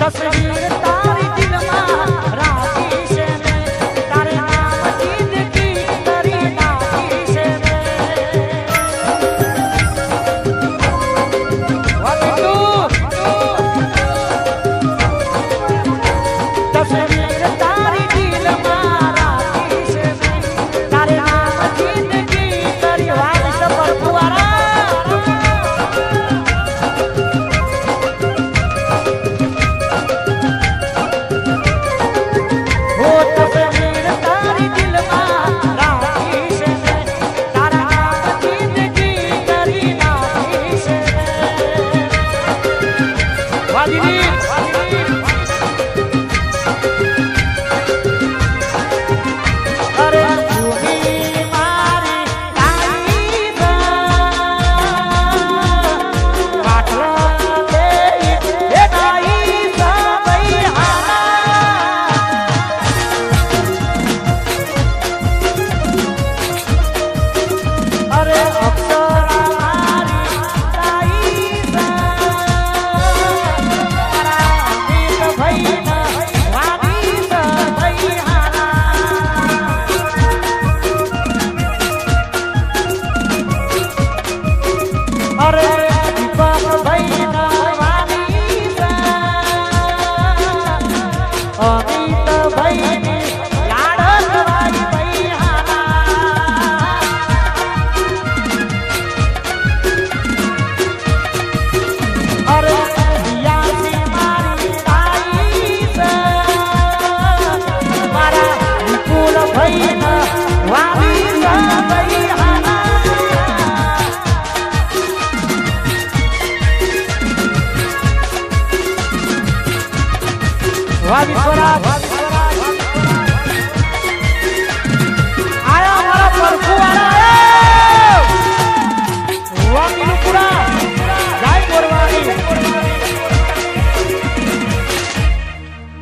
તસવીર તારી દિલમાં રાખી છે મેં તારે નામ જિંદગી કરી નાખી છે મેં તસવીર તારી દિલમાં રાખી છે મેં તારે નામ જિંદગી કરી વાલી સફર ફુવારા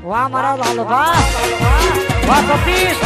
વાહ મારા લાલ વાહ વાહ સતીશ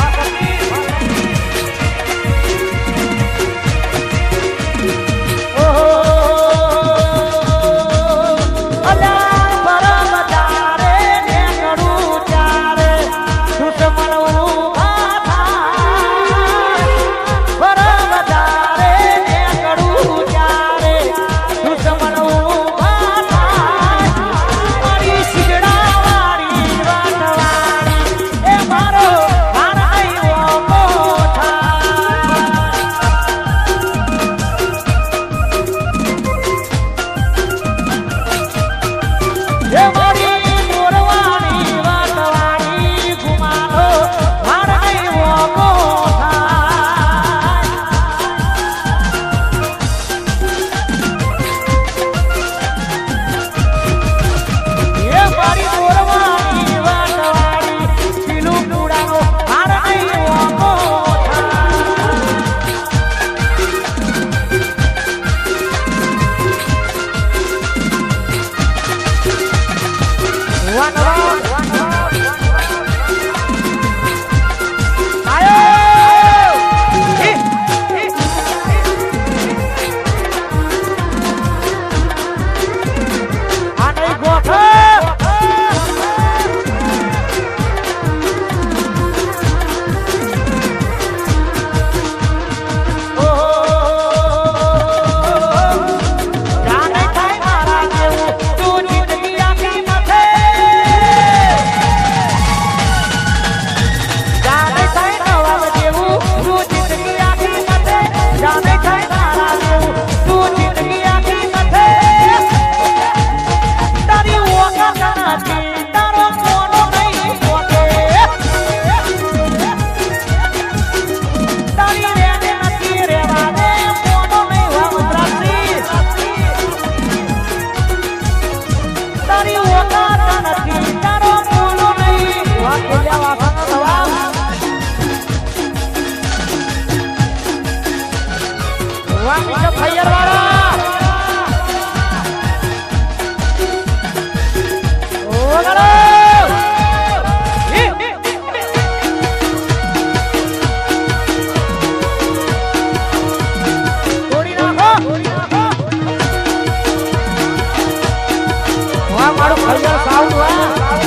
મારું ખૈયા સાઉન્ડ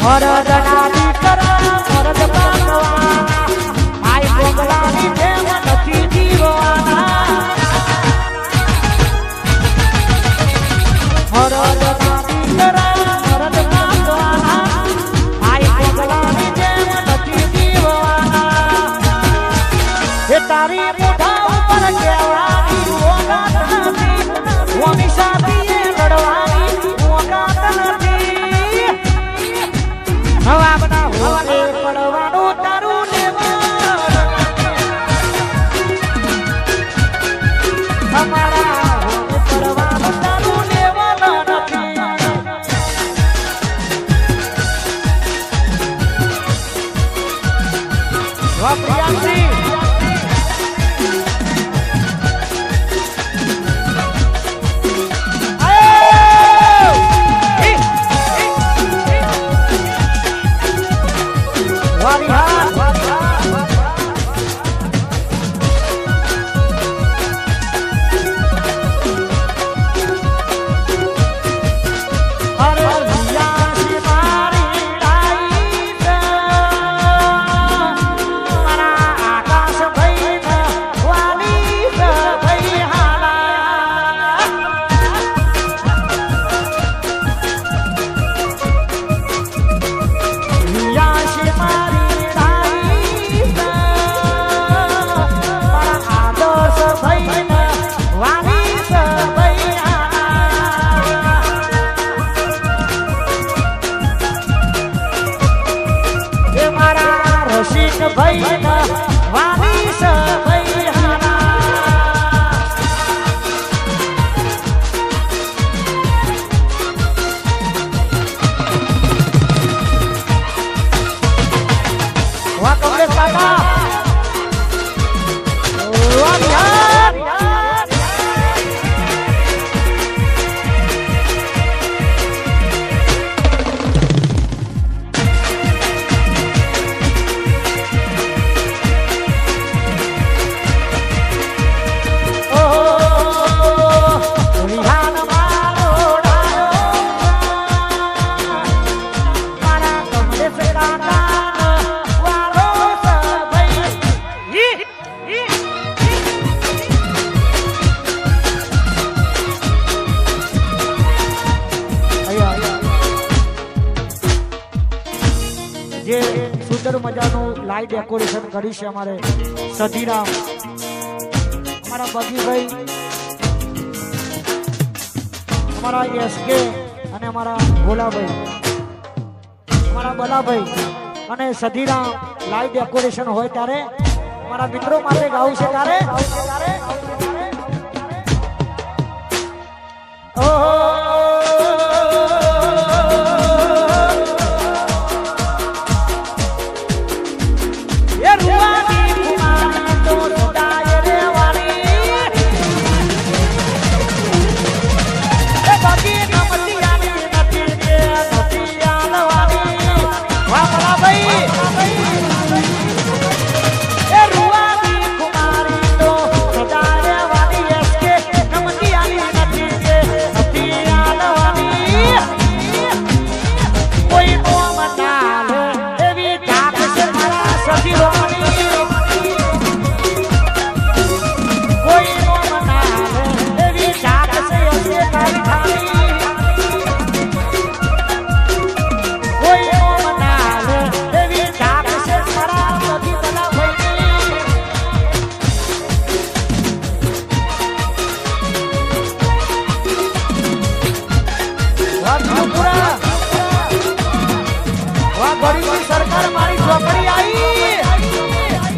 મરદના દીકરા મરદ પાકવાના આઈ ગોગલાની જેમ નથી જીવવાના મરદના દીકરા મરદ પાકવાના આઈ ગોગલાની જેમ નથી જીવવાના એ તારી મોઢા ઉપર કહેવાની ઓગાત નથી ઓની સાથે લડવાની ઓગાત નથી હવા બના હોરે પડવાનું તારું લેવા અમારા હોરે પડવાનું તારું લેવા નથી વાપરિયાસી ભાઈ વાલી ભાઈ વાહ કમલેશ કાકા વાહ યાર જે સુંદર મજાનું લાઈટ ડેકોરેશન કર્યું છે અમારે સધીરામ અમારા બગીભાઈ અમારા એસકે અને અમારા ભોલાભાઈ અમારા બલાભાઈ અને સધીરામ લાઈટ ડેકોરેશન હોય ત્યારે અમારા મિત્રો માટે ગાવું છે ત્યારે સરકાર મારી ચોકડી આવી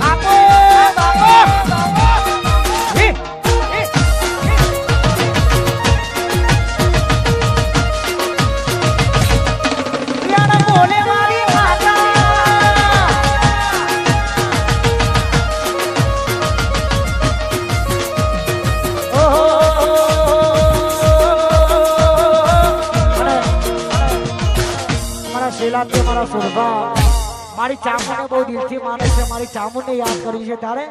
આપો બોલે મારી માતા મારા સુરભા મારી ચામુંડને બહુ દિલથી માને છે મારી ચામુંડને યાદ કરી છે ત્યારે